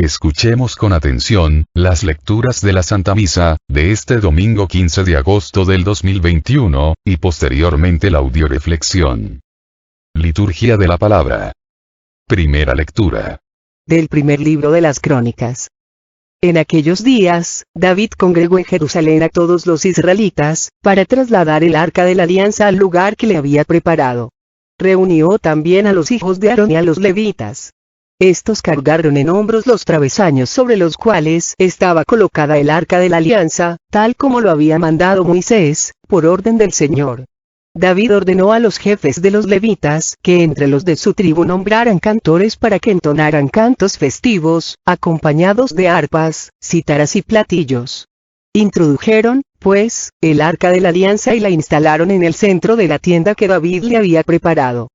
Escuchemos con atención las lecturas de la Santa Misa de este domingo 15 de agosto del 2021, y posteriormente la audioreflexión. Liturgia de la Palabra. Primera lectura. Del primer libro de las Crónicas. En aquellos días, David congregó en Jerusalén a todos los israelitas, para trasladar el arca de la alianza al lugar que le había preparado. Reunió también a los hijos de Aarón y a los levitas. Estos cargaron en hombros los travesaños sobre los cuales estaba colocada el arca de la alianza, tal como lo había mandado Moisés, por orden del Señor. David ordenó a los jefes de los levitas que entre los de su tribu nombraran cantores para que entonaran cantos festivos, acompañados de arpas, cítaras y platillos. Introdujeron, pues, el arca de la alianza y la instalaron en el centro de la tienda que David le había preparado.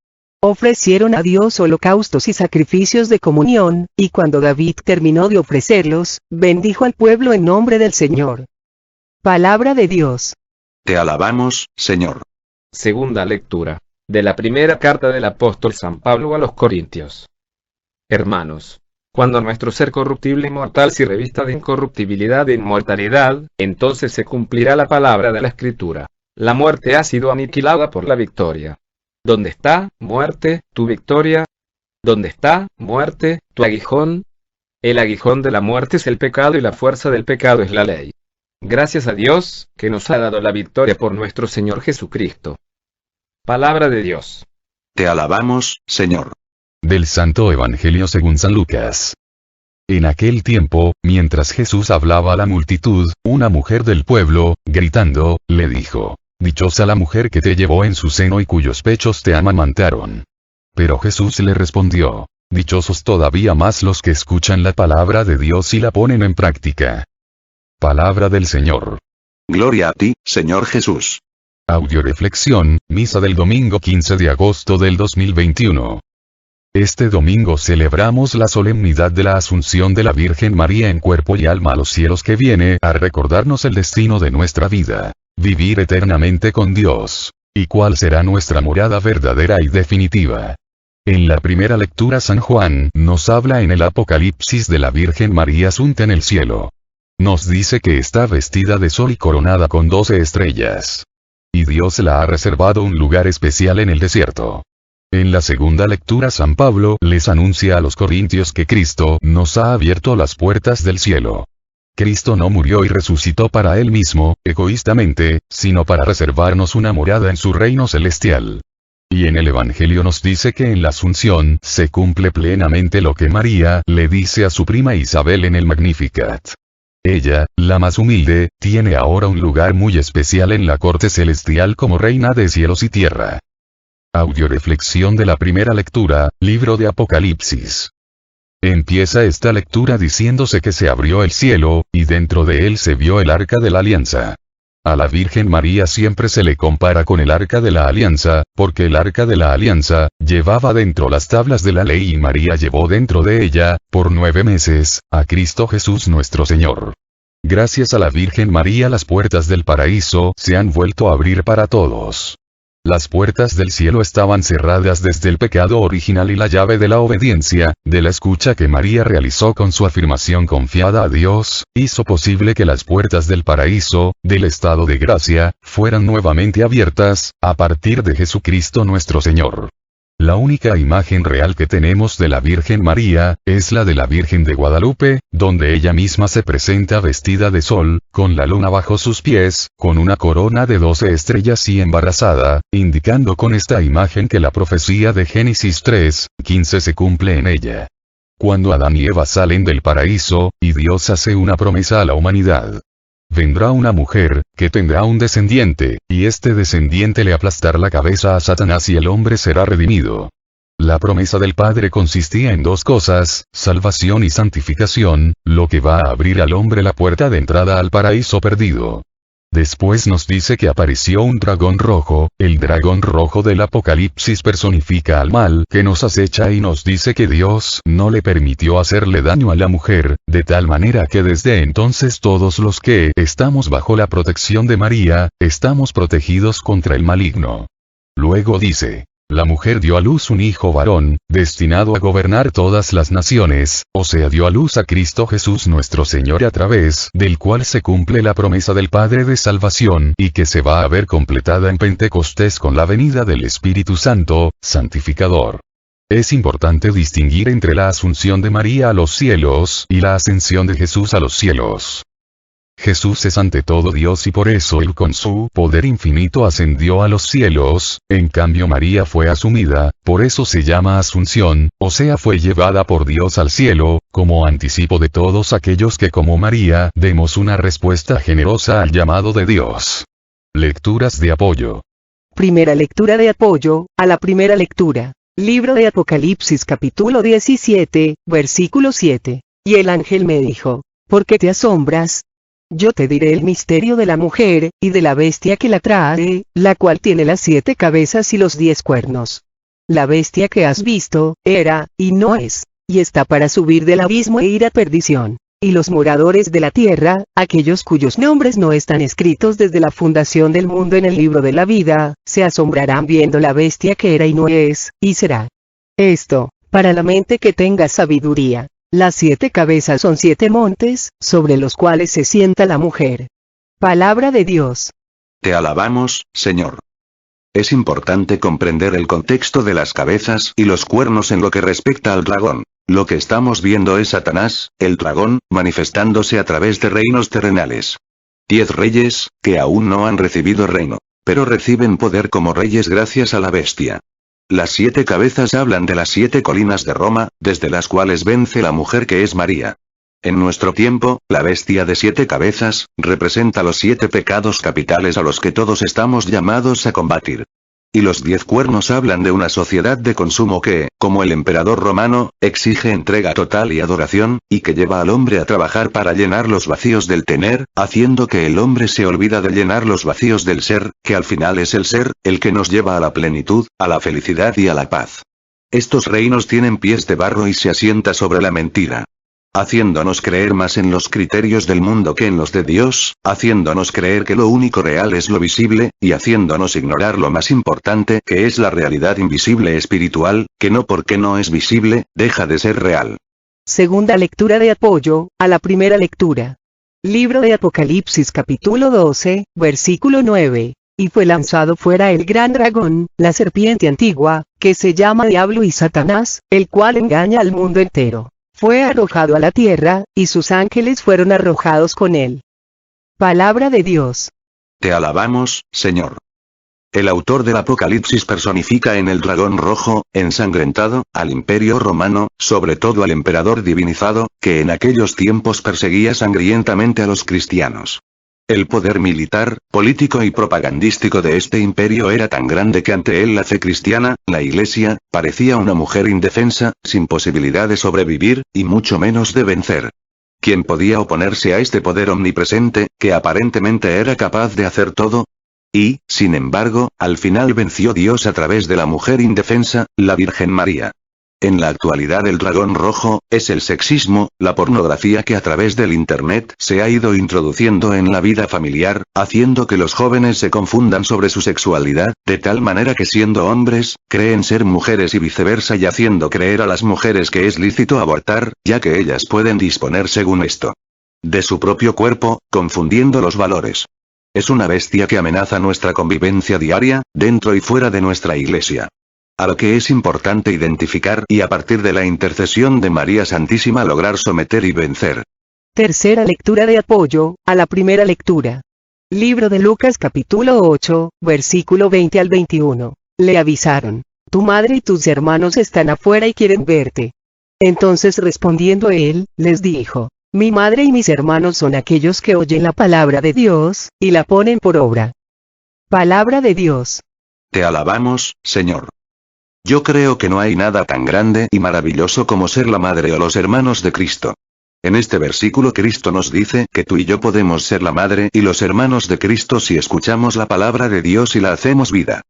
Ofrecieron a Dios holocaustos y sacrificios de comunión, y cuando David terminó de ofrecerlos, bendijo al pueblo en nombre del Señor. Palabra de Dios. Te alabamos, Señor. Segunda lectura de la primera carta del apóstol San Pablo a los Corintios. Hermanos, cuando nuestro ser corruptible y mortal se revista de incorruptibilidad e inmortalidad, entonces se cumplirá la palabra de la Escritura: la muerte ha sido aniquilada por la victoria. ¿Dónde está, muerte, tu victoria? ¿Dónde está, muerte, tu aguijón? El aguijón de la muerte es el pecado y la fuerza del pecado es la ley. Gracias a Dios, que nos ha dado la victoria por nuestro Señor Jesucristo. Palabra de Dios. Te alabamos, Señor. Del Santo Evangelio según San Lucas. En aquel tiempo, mientras Jesús hablaba a la multitud, una mujer del pueblo, gritando, le dijo: «Dichosa la mujer que te llevó en su seno y cuyos pechos te amamantaron». Pero Jesús le respondió: «Dichosos todavía más los que escuchan la palabra de Dios y la ponen en práctica». Palabra del Señor. Gloria a ti, Señor Jesús. Audioreflexión, misa del domingo 15 de agosto del 2021. Este domingo celebramos la solemnidad de la Asunción de la Virgen María en cuerpo y alma a los cielos, que viene a recordarnos el destino de nuestra vida: vivir eternamente con Dios. ¿Y cuál será nuestra morada verdadera y definitiva? En la primera lectura San Juan nos habla en el Apocalipsis de la Virgen María asunta en el cielo. Nos dice que está vestida de sol y coronada con 12 estrellas. Y Dios la ha reservado un lugar especial en el desierto. En la segunda lectura San Pablo les anuncia a los corintios que Cristo nos ha abierto las puertas del cielo. Cristo no murió y resucitó para Él mismo, egoístamente, sino para reservarnos una morada en su reino celestial. Y en el Evangelio nos dice que en la Asunción se cumple plenamente lo que María le dice a su prima Isabel en el Magnificat. Ella, la más humilde, tiene ahora un lugar muy especial en la corte celestial como reina de cielos y tierra. Audioreflexión de la primera lectura, libro de Apocalipsis. Empieza esta lectura diciéndose que se abrió el cielo, y dentro de él se vio el arca de la alianza. A la Virgen María siempre se le compara con el arca de la alianza, porque el arca de la alianza llevaba dentro las tablas de la ley y María llevó dentro de ella, por 9 meses, a Cristo Jesús nuestro Señor. Gracias a la Virgen María las puertas del paraíso se han vuelto a abrir para todos. Las puertas del cielo estaban cerradas desde el pecado original y la llave de la obediencia, de la escucha que María realizó con su afirmación confiada a Dios, hizo posible que las puertas del paraíso, del estado de gracia, fueran nuevamente abiertas, a partir de Jesucristo nuestro Señor. La única imagen real que tenemos de la Virgen María, es la de la Virgen de Guadalupe, donde ella misma se presenta vestida de sol, con la luna bajo sus pies, con una corona de 12 estrellas y embarazada, indicando con esta imagen que la profecía de Génesis 3:15 se cumple en ella. Cuando Adán y Eva salen del paraíso, y Dios hace una promesa a la humanidad. Vendrá una mujer, que tendrá un descendiente, y este descendiente le aplastará la cabeza a Satanás y el hombre será redimido. La promesa del Padre consistía en 2 cosas, salvación y santificación, lo que va a abrir al hombre la puerta de entrada al paraíso perdido. Después nos dice que apareció un dragón rojo, el dragón rojo del Apocalipsis personifica al mal que nos acecha y nos dice que Dios no le permitió hacerle daño a la mujer, de tal manera que desde entonces todos los que estamos bajo la protección de María, estamos protegidos contra el maligno. Luego dice: La mujer dio a luz un hijo varón, destinado a gobernar todas las naciones, o sea, dio a luz a Cristo Jesús nuestro Señor, a través del cual se cumple la promesa del Padre de salvación, y que se va a ver completada en Pentecostés con la venida del Espíritu Santo, santificador. Es importante distinguir entre la asunción de María a los cielos, y la ascensión de Jesús a los cielos. Jesús es ante todo Dios y por eso Él con su poder infinito ascendió a los cielos, en cambio María fue asumida, por eso se llama asunción, o sea, fue llevada por Dios al cielo, como anticipo de todos aquellos que como María demos una respuesta generosa al llamado de Dios. Lecturas de apoyo. Primera lectura de apoyo, a la primera lectura. Libro de Apocalipsis capítulo 17, versículo 7. Y el ángel me dijo, ¿por qué te asombras? Yo te diré el misterio de la mujer, y de la bestia que la trae, la cual tiene las 7 cabezas y los 10 cuernos. La bestia que has visto, era, y no es, y está para subir del abismo e ir a perdición. Y los moradores de la tierra, aquellos cuyos nombres no están escritos desde la fundación del mundo en el libro de la vida, se asombrarán viendo la bestia que era y no es, y será. Esto, para la mente que tenga sabiduría. Las 7 cabezas son 7 montes, sobre los cuales se sienta la mujer. Palabra de Dios. Te alabamos, Señor. Es importante comprender el contexto de las cabezas y los cuernos en lo que respecta al dragón. Lo que estamos viendo es Satanás, el dragón, manifestándose a través de reinos terrenales. 10 reyes, que aún no han recibido reino, pero reciben poder como reyes gracias a la bestia. Las 7 cabezas hablan de las 7 colinas de Roma, desde las cuales vence la mujer que es María. En nuestro tiempo, la bestia de 7 cabezas, representa los 7 pecados capitales a los que todos estamos llamados a combatir. Y los 10 cuernos hablan de una sociedad de consumo que, como el emperador romano, exige entrega total y adoración, y que lleva al hombre a trabajar para llenar los vacíos del tener, haciendo que el hombre se olvida de llenar los vacíos del ser, que al final es el ser, el que nos lleva a la plenitud, a la felicidad y a la paz. Estos reinos tienen pies de barro y se asienta sobre la mentira, haciéndonos creer más en los criterios del mundo que en los de Dios, haciéndonos creer que lo único real es lo visible, y haciéndonos ignorar lo más importante, que es la realidad invisible espiritual, que no porque no es visible, deja de ser real. Segunda lectura de apoyo, a la primera lectura. Libro de Apocalipsis capítulo 12, versículo 9. Y fue lanzado fuera el gran dragón, la serpiente antigua, que se llama Diablo y Satanás, el cual engaña al mundo entero. Fue arrojado a la tierra, y sus ángeles fueron arrojados con él. Palabra de Dios. Te alabamos, Señor. El autor del Apocalipsis personifica en el dragón rojo, ensangrentado, al imperio romano, sobre todo al emperador divinizado, que en aquellos tiempos perseguía sangrientamente a los cristianos. El poder militar, político y propagandístico de este imperio era tan grande que ante él la fe cristiana, la Iglesia, parecía una mujer indefensa, sin posibilidad de sobrevivir, y mucho menos de vencer. ¿Quién podía oponerse a este poder omnipresente, que aparentemente era capaz de hacer todo? Y, sin embargo, al final venció Dios a través de la mujer indefensa, la Virgen María. En la actualidad el dragón rojo, es el sexismo, la pornografía que a través del Internet se ha ido introduciendo en la vida familiar, haciendo que los jóvenes se confundan sobre su sexualidad, de tal manera que siendo hombres, creen ser mujeres y viceversa, y haciendo creer a las mujeres que es lícito abortar, ya que ellas pueden disponer según esto de su propio cuerpo, confundiendo los valores. Es una bestia que amenaza nuestra convivencia diaria, dentro y fuera de nuestra iglesia. A lo que es importante identificar y a partir de la intercesión de María Santísima lograr someter y vencer. Tercera lectura de apoyo, a la primera lectura. Libro de Lucas capítulo 8, versículo 20 al 21. Le avisaron, tu madre y tus hermanos están afuera y quieren verte. Entonces respondiendo él, les dijo, mi madre y mis hermanos son aquellos que oyen la palabra de Dios, y la ponen por obra. Palabra de Dios. Te alabamos, Señor. Yo creo que no hay nada tan grande y maravilloso como ser la madre o los hermanos de Cristo. En este versículo Cristo nos dice que tú y yo podemos ser la madre y los hermanos de Cristo si escuchamos la palabra de Dios y la hacemos vida.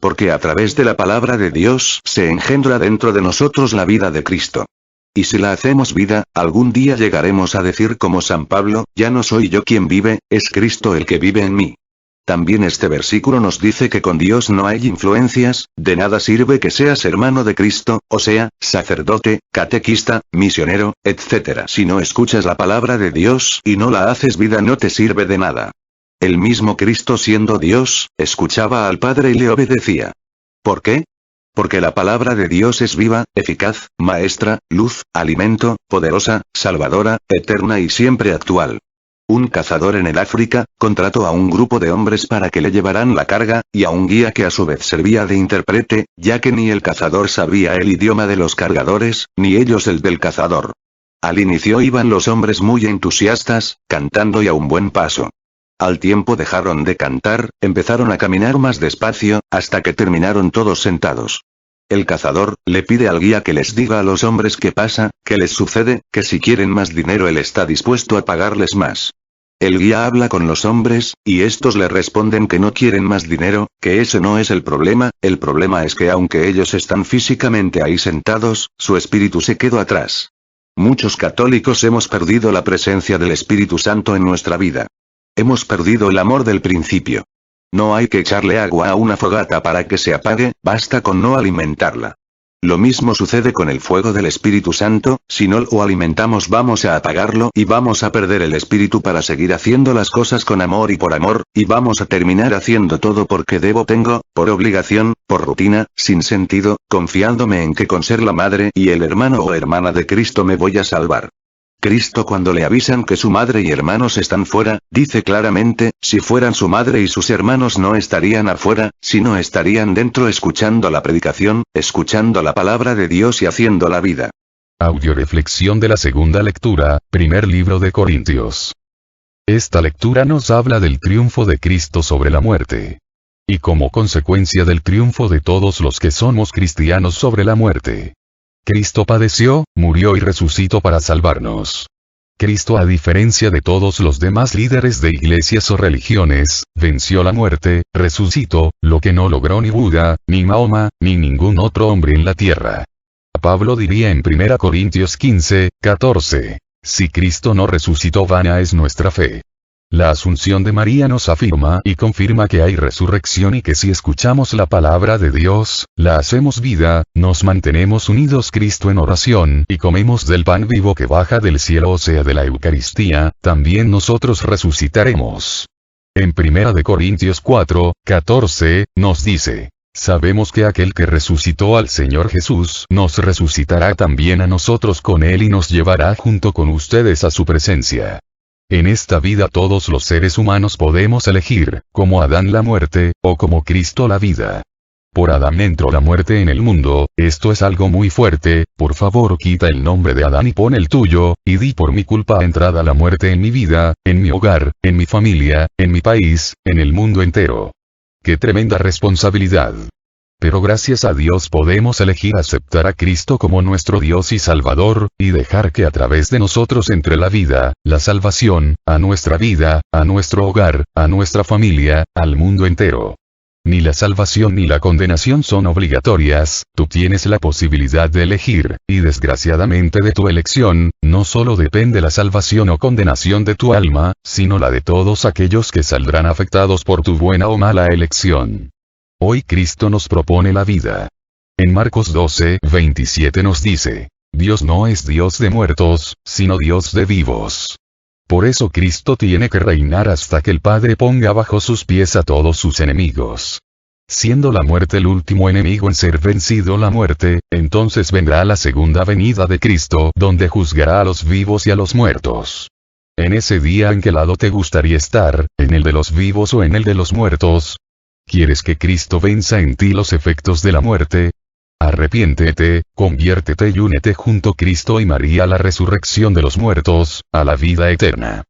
Porque a través de la palabra de Dios se engendra dentro de nosotros la vida de Cristo. Y si la hacemos vida, algún día llegaremos a decir como San Pablo, ya no soy yo quien vive, es Cristo el que vive en mí. También este versículo nos dice que con Dios no hay influencias, de nada sirve que seas hermano de Cristo, o sea, sacerdote, catequista, misionero, etc. Si no escuchas la palabra de Dios y no la haces vida no te sirve de nada. El mismo Cristo siendo Dios, escuchaba al Padre y le obedecía. ¿Por qué? Porque la palabra de Dios es viva, eficaz, maestra, luz, alimento, poderosa, salvadora, eterna y siempre actual. Un cazador en el África, contrató a un grupo de hombres para que le llevaran la carga, y a un guía que a su vez servía de intérprete, ya que ni el cazador sabía el idioma de los cargadores, ni ellos el del cazador. Al inicio iban los hombres muy entusiastas, cantando y a un buen paso. Al tiempo dejaron de cantar, empezaron a caminar más despacio, hasta que terminaron todos sentados. El cazador le pide al guía que les diga a los hombres qué pasa, qué les sucede, que si quieren más dinero él está dispuesto a pagarles más. El guía habla con los hombres, y estos le responden que no quieren más dinero, que ese no es el problema es que aunque ellos están físicamente ahí sentados, su espíritu se quedó atrás. Muchos católicos hemos perdido la presencia del Espíritu Santo en nuestra vida. Hemos perdido el amor del principio. No hay que echarle agua a una fogata para que se apague, basta con no alimentarla. Lo mismo sucede con el fuego del Espíritu Santo, si no lo alimentamos vamos a apagarlo y vamos a perder el espíritu para seguir haciendo las cosas con amor, y vamos a terminar haciendo todo porque tengo, por obligación, por rutina, sin sentido, confiándome en que con ser la madre y el hermano o hermana de Cristo me voy a salvar. Cristo cuando le avisan que su madre y hermanos están fuera, dice claramente, si fueran su madre y sus hermanos no estarían afuera, sino estarían dentro escuchando la predicación, escuchando la palabra de Dios y haciendo la vida. Audioreflexión de la segunda lectura, primer libro de Corintios. Esta lectura nos habla del triunfo de Cristo sobre la muerte. Y como consecuencia del triunfo de todos los que somos cristianos sobre la muerte. Cristo padeció, murió y resucitó para salvarnos. Cristo, a diferencia de todos los demás líderes de iglesias o religiones, venció la muerte, resucitó, lo que no logró ni Buda, ni Mahoma, ni ningún otro hombre en la tierra. Pablo diría en 1 Corintios 15, 14, si Cristo no resucitó vana es nuestra fe. La Asunción de María nos afirma y confirma que hay resurrección y que si escuchamos la palabra de Dios, la hacemos vida, nos mantenemos unidos Cristo en oración y comemos del pan vivo que baja del cielo o sea de la Eucaristía, también nosotros resucitaremos. En 1 Corintios 4, 14, nos dice, sabemos que aquel que resucitó al Señor Jesús nos resucitará también a nosotros con él y nos llevará junto con ustedes a su presencia. En esta vida todos los seres humanos podemos elegir, como Adán la muerte, o como Cristo la vida. Por Adán entró la muerte en el mundo, esto es algo muy fuerte, por favor quita el nombre de Adán y pon el tuyo, y di por mi culpa entrada la muerte en mi vida, en mi hogar, en mi familia, en mi país, en el mundo entero. ¡Qué tremenda responsabilidad! Pero gracias a Dios podemos elegir aceptar a Cristo como nuestro Dios y Salvador, y dejar que a través de nosotros entre la vida, la salvación, a nuestra vida, a nuestro hogar, a nuestra familia, al mundo entero. Ni la salvación ni la condenación son obligatorias, tú tienes la posibilidad de elegir, y desgraciadamente de tu elección, no solo depende la salvación o condenación de tu alma, sino la de todos aquellos que saldrán afectados por tu buena o mala elección. Hoy Cristo nos propone la vida. En Marcos 12, 27 nos dice, Dios no es Dios de muertos, sino Dios de vivos. Por eso Cristo tiene que reinar hasta que el Padre ponga bajo sus pies a todos sus enemigos. Siendo la muerte el último enemigo en ser vencido la muerte, entonces vendrá la segunda venida de Cristo, donde juzgará a los vivos y a los muertos. En ese día, ¿en qué lado te gustaría estar, en el de los vivos o en el de los muertos? ¿Quieres que Cristo venza en ti los efectos de la muerte? Arrepiéntete, conviértete y únete junto a Cristo y María a la resurrección de los muertos, a la vida eterna.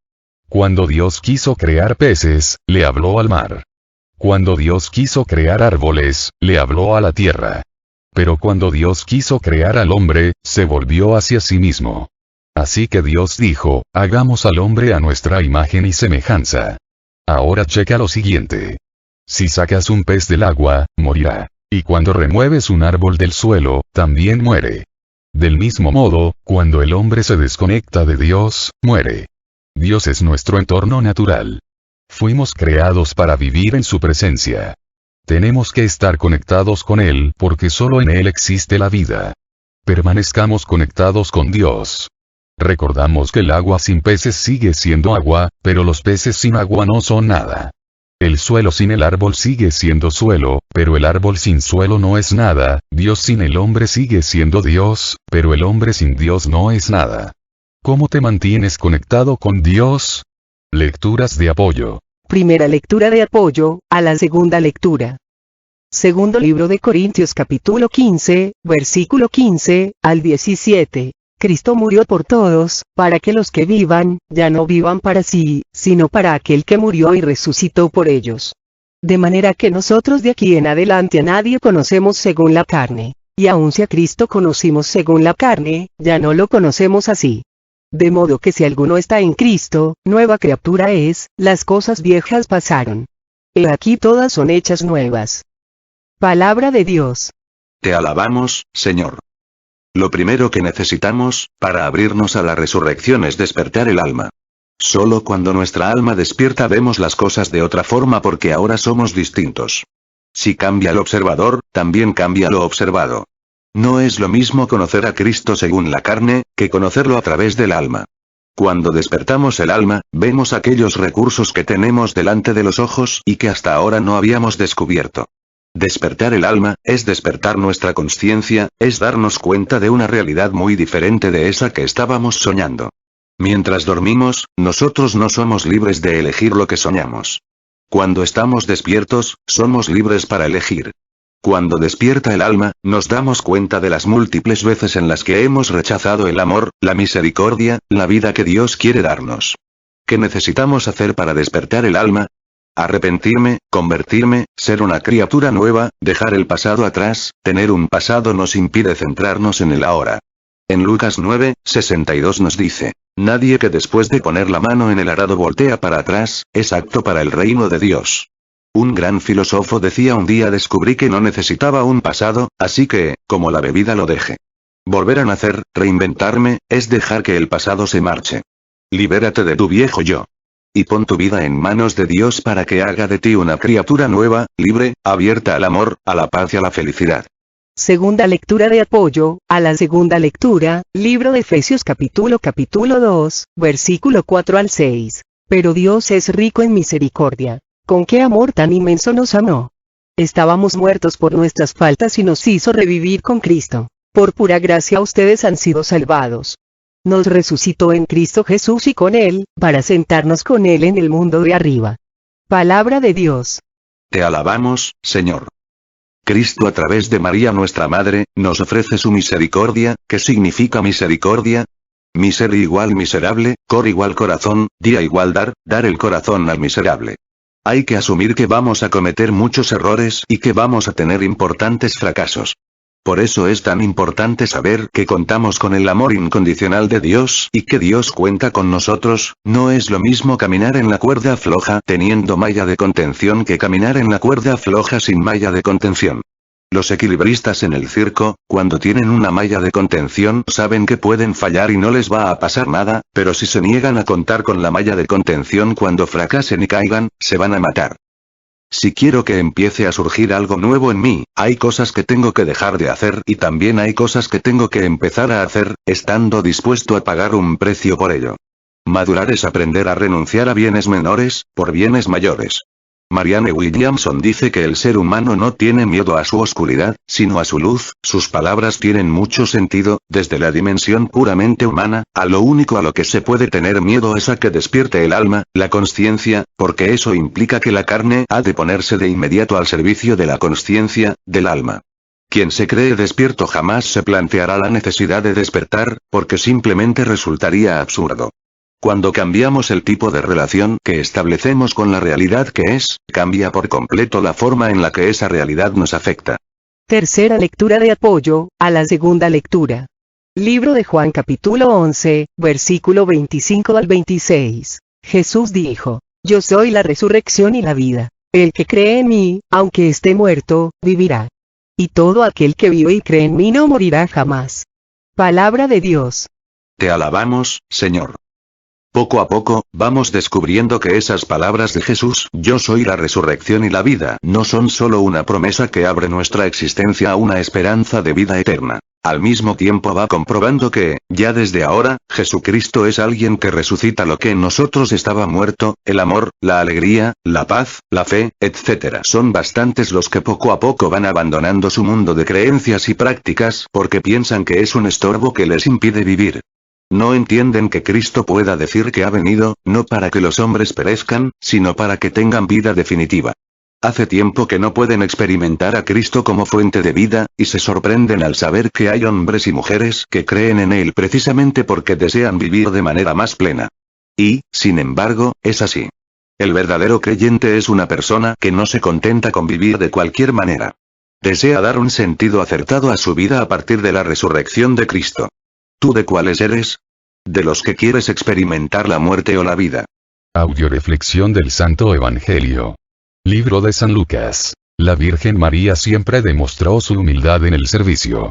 Cuando Dios quiso crear peces, le habló al mar. Cuando Dios quiso crear árboles, le habló a la tierra. Pero cuando Dios quiso crear al hombre, se volvió hacia sí mismo. Así que Dios dijo, hagamos al hombre a nuestra imagen y semejanza. Ahora checa lo siguiente. Si sacas un pez del agua, morirá. Y cuando remueves un árbol del suelo, también muere. Del mismo modo, cuando el hombre se desconecta de Dios, muere. Dios es nuestro entorno natural. Fuimos creados para vivir en su presencia. Tenemos que estar conectados con Él porque solo en Él existe la vida. Permanezcamos conectados con Dios. Recordamos que el agua sin peces sigue siendo agua, pero los peces sin agua no son nada. El suelo sin el árbol sigue siendo suelo, pero el árbol sin suelo no es nada, Dios sin el hombre sigue siendo Dios, pero el hombre sin Dios no es nada. ¿Cómo te mantienes conectado con Dios? Lecturas de apoyo. Primera lectura de apoyo, a la segunda lectura. Segundo libro de Corintios capítulo 15, versículo 15, al 17. Cristo murió por todos, para que los que vivan, ya no vivan para sí, sino para aquel que murió y resucitó por ellos. De manera que nosotros de aquí en adelante a nadie conocemos según la carne. Y aun si a Cristo conocimos según la carne, ya no lo conocemos así. De modo que si alguno está en Cristo, nueva criatura es, las cosas viejas pasaron. He aquí todas son hechas nuevas. Palabra de Dios. Te alabamos, Señor. Lo primero que necesitamos, para abrirnos a la resurrección es despertar el alma. Solo cuando nuestra alma despierta vemos las cosas de otra forma porque ahora somos distintos. Si cambia el observador, también cambia lo observado. No es lo mismo conocer a Cristo según la carne, que conocerlo a través del alma. Cuando despertamos el alma, vemos aquellos recursos que tenemos delante de los ojos y que hasta ahora no habíamos descubierto. Despertar el alma, es despertar nuestra conciencia, es darnos cuenta de una realidad muy diferente de esa que estábamos soñando. Mientras dormimos, nosotros no somos libres de elegir lo que soñamos. Cuando estamos despiertos, somos libres para elegir. Cuando despierta el alma, nos damos cuenta de las múltiples veces en las que hemos rechazado el amor, la misericordia, la vida que Dios quiere darnos. ¿Qué necesitamos hacer para despertar el alma? Arrepentirme, convertirme, ser una criatura nueva, dejar el pasado atrás. Tener un pasado nos impide centrarnos en el ahora. En Lucas 9:62 nos dice, nadie que después de poner la mano en el arado voltea para atrás, es apto para el reino de Dios. Un gran filósofo decía un día descubrí que no necesitaba un pasado, así que, como la bebida lo deje. Volver a nacer, reinventarme, es dejar que el pasado se marche. Libérate de tu viejo yo. Y pon tu vida en manos de Dios para que haga de ti una criatura nueva, libre, abierta al amor, a la paz y a la felicidad. Segunda lectura de apoyo, a la segunda lectura, libro de Efesios capítulo 2, versículo 4 al 6. Pero Dios es rico en misericordia. ¿Con qué amor tan inmenso nos amó? Estábamos muertos por nuestras faltas y nos hizo revivir con Cristo. Por pura gracia ustedes han sido salvados. Nos resucitó en Cristo Jesús y con Él, para sentarnos con Él en el mundo de arriba. Palabra de Dios. Te alabamos, Señor. Cristo a través de María nuestra Madre, nos ofrece su misericordia. ¿Qué significa misericordia? Miser igual miserable, cor igual corazón, día igual dar el corazón al miserable. Hay que asumir que vamos a cometer muchos errores y que vamos a tener importantes fracasos. Por eso es tan importante saber que contamos con el amor incondicional de Dios y que Dios cuenta con nosotros. No es lo mismo caminar en la cuerda floja teniendo malla de contención que caminar en la cuerda floja sin malla de contención. Los equilibristas en el circo, cuando tienen una malla de contención saben que pueden fallar y no les va a pasar nada, pero si se niegan a contar con la malla de contención cuando fracasen y caigan, se van a matar. Si quiero que empiece a surgir algo nuevo en mí, hay cosas que tengo que dejar de hacer y también hay cosas que tengo que empezar a hacer, estando dispuesto a pagar un precio por ello. Madurar es aprender a renunciar a bienes menores, por bienes mayores. Marianne Williamson dice que el ser humano no tiene miedo a su oscuridad, sino a su luz. Sus palabras tienen mucho sentido, desde la dimensión puramente humana, a lo único a lo que se puede tener miedo es a que despierte el alma, la consciencia, porque eso implica que la carne ha de ponerse de inmediato al servicio de la consciencia, del alma. Quien se cree despierto jamás se planteará la necesidad de despertar, porque simplemente resultaría absurdo. Cuando cambiamos el tipo de relación que establecemos con la realidad que es, cambia por completo la forma en la que esa realidad nos afecta. Tercera lectura de apoyo, a la segunda lectura. Libro de Juan capítulo 11, versículo 25 al 26. Jesús dijo, yo soy la resurrección y la vida. El que cree en mí, aunque esté muerto, vivirá. Y todo aquel que vive y cree en mí no morirá jamás. Palabra de Dios. Te alabamos, Señor. Poco a poco, vamos descubriendo que esas palabras de Jesús, yo soy la resurrección y la vida, no son solo una promesa que abre nuestra existencia a una esperanza de vida eterna. Al mismo tiempo va comprobando que, ya desde ahora, Jesucristo es alguien que resucita lo que en nosotros estaba muerto, el amor, la alegría, la paz, la fe, etc. Son bastantes los que poco a poco van abandonando su mundo de creencias y prácticas porque piensan que es un estorbo que les impide vivir. No entienden que Cristo pueda decir que ha venido, no para que los hombres perezcan, sino para que tengan vida definitiva. Hace tiempo que no pueden experimentar a Cristo como fuente de vida, y se sorprenden al saber que hay hombres y mujeres que creen en Él precisamente porque desean vivir de manera más plena. Y, sin embargo, es así. El verdadero creyente es una persona que no se contenta con vivir de cualquier manera. Desea dar un sentido acertado a su vida a partir de la resurrección de Cristo. ¿Tú de cuáles eres? ¿De los que quieres experimentar la muerte o la vida? Audioreflexión del Santo Evangelio. Libro de San Lucas. La Virgen María siempre demostró su humildad en el servicio.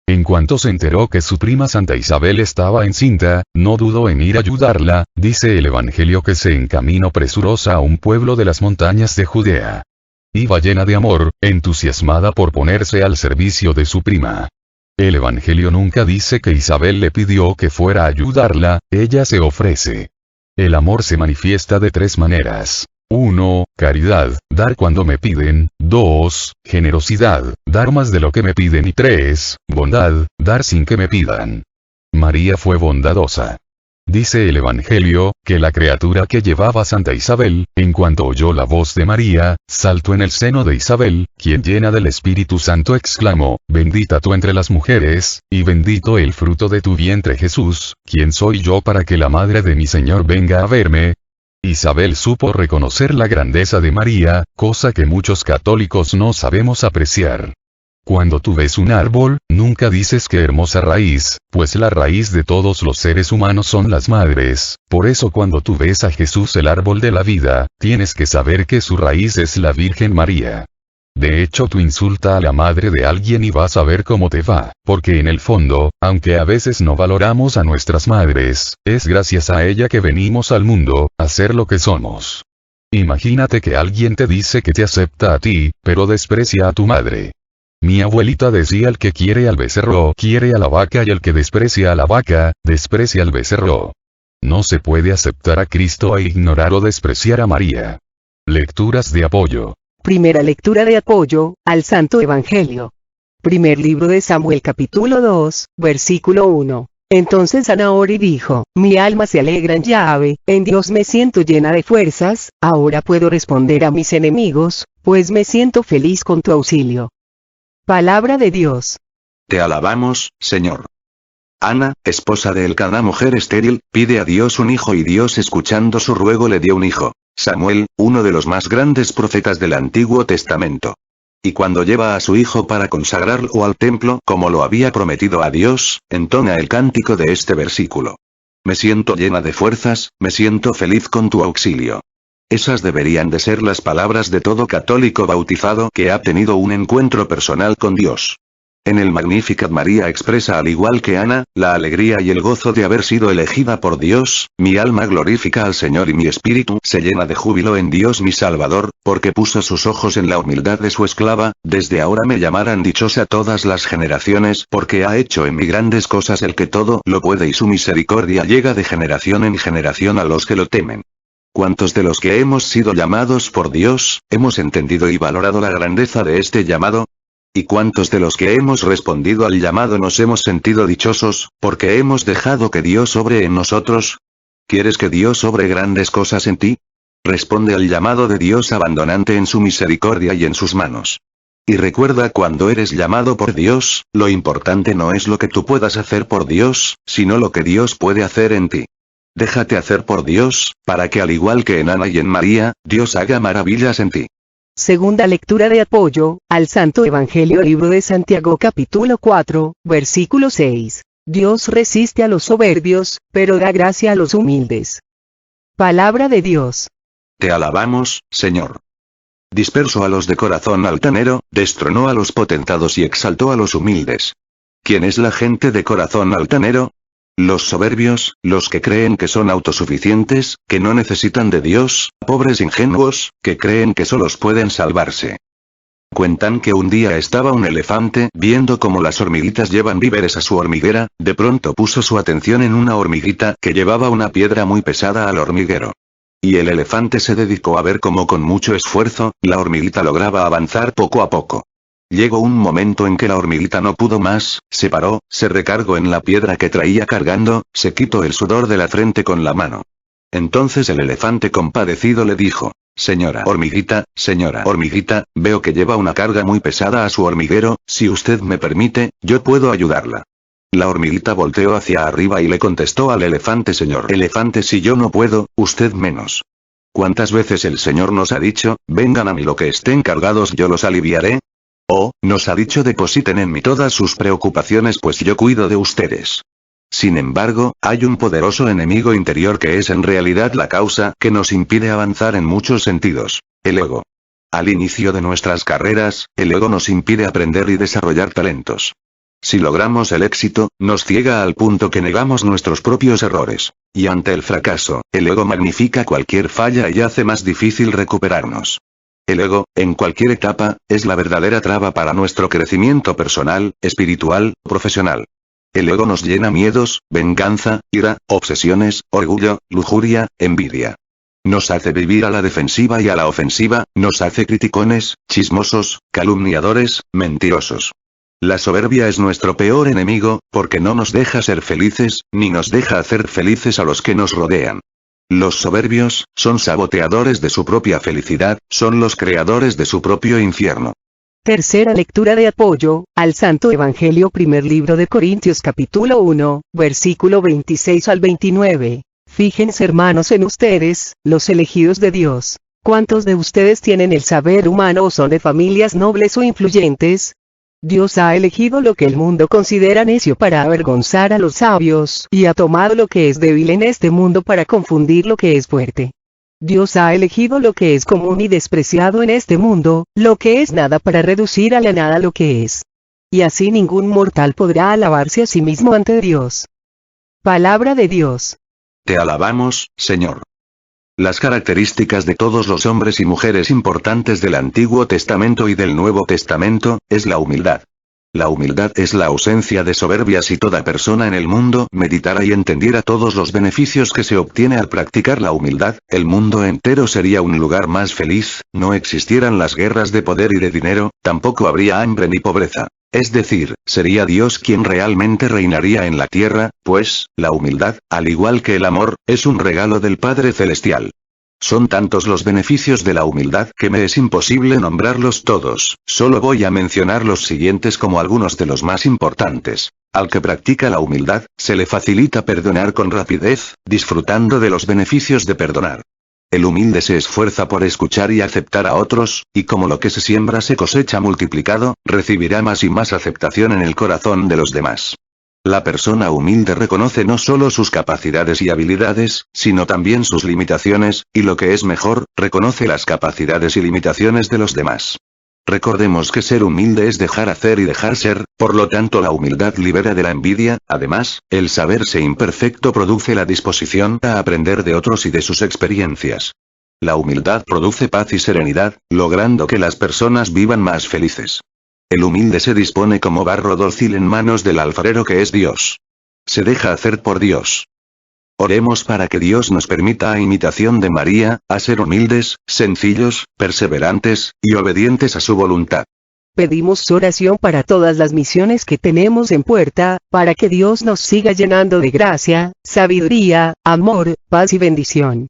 En cuanto se enteró que su prima Santa Isabel estaba encinta, no dudó en ir a ayudarla, dice el Evangelio que se encaminó presurosa a un pueblo de las montañas de Judea. Iba llena de amor, entusiasmada por ponerse al servicio de su prima. El Evangelio nunca dice que Isabel le pidió que fuera a ayudarla, ella se ofrece. El amor se manifiesta de tres maneras. 1. Caridad, dar cuando me piden. 2. Generosidad, dar más de lo que me piden. Y 3. Bondad, dar sin que me pidan. María fue bondadosa. Dice el Evangelio, que la criatura que llevaba Santa Isabel, en cuanto oyó la voz de María, saltó en el seno de Isabel, quien llena del Espíritu Santo exclamó, bendita tú entre las mujeres, y bendito el fruto de tu vientre Jesús, ¿quién soy yo para que la madre de mi Señor venga a verme? Isabel supo reconocer la grandeza de María, cosa que muchos católicos no sabemos apreciar. Cuando tú ves un árbol, nunca dices qué hermosa raíz, pues la raíz de todos los seres humanos son las madres, por eso cuando tú ves a Jesús el árbol de la vida, tienes que saber que su raíz es la Virgen María. De hecho tú insulta a la madre de alguien y vas a ver cómo te va, porque en el fondo, aunque a veces no valoramos a nuestras madres, es gracias a ella que venimos al mundo, a ser lo que somos. Imagínate que alguien te dice que te acepta a ti, pero desprecia a tu madre. Mi abuelita decía el que quiere al becerro quiere a la vaca y el que desprecia a la vaca, desprecia al becerro. No se puede aceptar a Cristo e ignorar o despreciar a María. Lecturas de apoyo. Primera lectura de apoyo, al Santo Evangelio. Primer libro de Samuel capítulo 2, versículo 1. Entonces Anaori dijo, mi alma se alegra en Yahvé, en Dios me siento llena de fuerzas, ahora puedo responder a mis enemigos, pues me siento feliz con tu auxilio. Palabra de Dios. Te alabamos, Señor. Ana, esposa de Elcana, mujer estéril, pide a Dios un hijo y Dios, escuchando su ruego, le dio un hijo. Samuel, uno de los más grandes profetas del Antiguo Testamento. Y cuando lleva a su hijo para consagrarlo al templo, como lo había prometido a Dios, entona el cántico de este versículo. Me siento llena de fuerzas, me siento feliz con tu auxilio. Esas deberían de ser las palabras de todo católico bautizado que ha tenido un encuentro personal con Dios. En el Magnificat María expresa, al igual que Ana, la alegría y el gozo de haber sido elegida por Dios, mi alma glorifica al Señor y mi espíritu se llena de júbilo en Dios mi Salvador, porque puso sus ojos en la humildad de su esclava, desde ahora me llamarán dichosa todas las generaciones, porque ha hecho en mí grandes cosas el que todo lo puede y su misericordia llega de generación en generación a los que lo temen. ¿Cuántos de los que hemos sido llamados por Dios, hemos entendido y valorado la grandeza de este llamado? ¿Y cuántos de los que hemos respondido al llamado nos hemos sentido dichosos, porque hemos dejado que Dios obre en nosotros? ¿Quieres que Dios obre grandes cosas en ti? Responde al llamado de Dios abandonante en su misericordia y en sus manos. Y recuerda, cuando eres llamado por Dios, lo importante no es lo que tú puedas hacer por Dios, sino lo que Dios puede hacer en ti. Déjate hacer por Dios, para que al igual que en Ana y en María, Dios haga maravillas en ti. Segunda lectura de apoyo, al Santo Evangelio, libro de Santiago capítulo 4, versículo 6. Dios resiste a los soberbios, pero da gracia a los humildes. Palabra de Dios. Te alabamos, Señor. Dispersó a los de corazón altanero, destronó a los potentados y exaltó a los humildes. ¿Quién es la gente de corazón altanero? Los soberbios, los que creen que son autosuficientes, que no necesitan de Dios, pobres ingenuos, que creen que solos pueden salvarse. Cuentan que un día estaba un elefante viendo cómo las hormiguitas llevan víveres a su hormiguera, de pronto puso su atención en una hormiguita que llevaba una piedra muy pesada al hormiguero. Y el elefante se dedicó a ver cómo con mucho esfuerzo, la hormiguita lograba avanzar poco a poco. Llegó un momento en que la hormiguita no pudo más, se paró, se recargó en la piedra que traía cargando, se quitó el sudor de la frente con la mano. Entonces el elefante compadecido le dijo: señora hormiguita, veo que lleva una carga muy pesada a su hormiguero, si usted me permite, yo puedo ayudarla. La hormiguita volteó hacia arriba y le contestó al elefante: señor elefante, si yo no puedo, usted menos. ¿Cuántas veces el señor nos ha dicho, vengan a mí lo que estén cargados, yo los aliviaré? Oh, nos ha dicho depositen en mí todas sus preocupaciones pues yo cuido de ustedes. Sin embargo, hay un poderoso enemigo interior que es en realidad la causa que nos impide avanzar en muchos sentidos: el ego. Al inicio de nuestras carreras, el ego nos impide aprender y desarrollar talentos. Si logramos el éxito, nos ciega al punto que negamos nuestros propios errores. Y ante el fracaso, el ego magnifica cualquier falla y hace más difícil recuperarnos. El ego, en cualquier etapa, es la verdadera traba para nuestro crecimiento personal, espiritual, profesional. El ego nos llena miedos, venganza, ira, obsesiones, orgullo, lujuria, envidia. Nos hace vivir a la defensiva y a la ofensiva, nos hace criticones, chismosos, calumniadores, mentirosos. La soberbia es nuestro peor enemigo, porque no nos deja ser felices, ni nos deja hacer felices a los que nos rodean. Los soberbios, son saboteadores de su propia felicidad, son los creadores de su propio infierno. Tercera lectura de apoyo al Santo Evangelio, primer libro de Corintios capítulo 1, versículo 26 al 29. Fíjense, hermanos, en ustedes, los elegidos de Dios. ¿Cuántos de ustedes tienen el saber humano o son de familias nobles o influyentes? Dios ha elegido lo que el mundo considera necio para avergonzar a los sabios, y ha tomado lo que es débil en este mundo para confundir lo que es fuerte. Dios ha elegido lo que es común y despreciado en este mundo, lo que es nada, para reducir a la nada lo que es. Y así ningún mortal podrá alabarse a sí mismo ante Dios. Palabra de Dios. Te alabamos, Señor. Las características de todos los hombres y mujeres importantes del Antiguo Testamento y del Nuevo Testamento, es la humildad. La humildad es la ausencia de soberbia. Si toda persona en el mundo meditara y entendiera todos los beneficios que se obtiene al practicar la humildad, el mundo entero sería un lugar más feliz, no existieran las guerras de poder y de dinero, tampoco habría hambre ni pobreza. Es decir, sería Dios quien realmente reinaría en la tierra, pues, la humildad, al igual que el amor, es un regalo del Padre Celestial. Son tantos los beneficios de la humildad que me es imposible nombrarlos todos, solo voy a mencionar los siguientes como algunos de los más importantes. Al que practica la humildad, se le facilita perdonar con rapidez, disfrutando de los beneficios de perdonar. El humilde se esfuerza por escuchar y aceptar a otros, y como lo que se siembra se cosecha multiplicado, recibirá más y más aceptación en el corazón de los demás. La persona humilde reconoce no solo sus capacidades y habilidades, sino también sus limitaciones, y lo que es mejor, reconoce las capacidades y limitaciones de los demás. Recordemos que ser humilde es dejar hacer y dejar ser, por lo tanto la humildad libera de la envidia. Además, el saberse imperfecto produce la disposición a aprender de otros y de sus experiencias. La humildad produce paz y serenidad, logrando que las personas vivan más felices. El humilde se dispone como barro dócil en manos del alfarero que es Dios. Se deja hacer por Dios. Oremos para que Dios nos permita, a imitación de María, a ser humildes, sencillos, perseverantes, y obedientes a su voluntad. Pedimos oración para todas las misiones que tenemos en puerta, para que Dios nos siga llenando de gracia, sabiduría, amor, paz y bendición.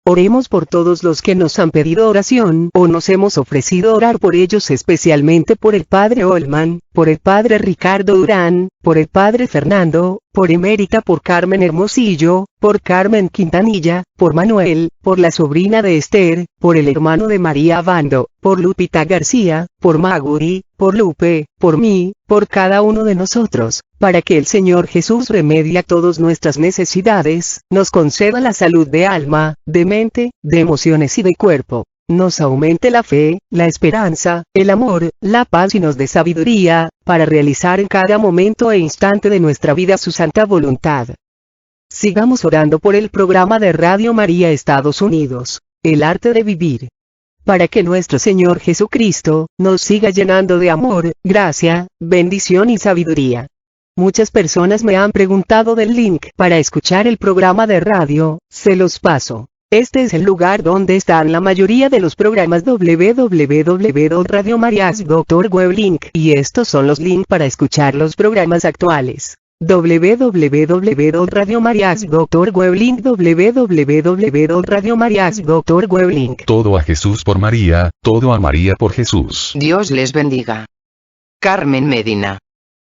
Oremos por todos los que nos han pedido oración o nos hemos ofrecido orar por ellos, especialmente por el Padre Olman, por el Padre Ricardo Durán, por el Padre Fernando, por Emérita, por Carmen Hermosillo, por Carmen Quintanilla, por Manuel, por la sobrina de Esther, por el hermano de María Bando, por Lupita García, por Maguri, por Lupe, por mí, por cada uno de nosotros, para que el Señor Jesús remedie todas nuestras necesidades, nos conceda la salud de alma, de mente, de emociones y de cuerpo. Nos aumente la fe, la esperanza, el amor, la paz y nos dé sabiduría, para realizar en cada momento e instante de nuestra vida su santa voluntad. Sigamos orando por el programa de Radio María Estados Unidos, El Arte de Vivir. Para que nuestro Señor Jesucristo nos siga llenando de amor, gracia, bendición y sabiduría. Muchas personas me han preguntado del link para escuchar el programa de radio, se los paso. Este es el lugar donde están la mayoría de los programas www.radiomarias.org link, y estos son los links para escuchar los programas actuales. www.radiomarias.org link, www.radiomarias.org link. Todo a Jesús por María, todo a María por Jesús. Dios les bendiga. Carmen Medina.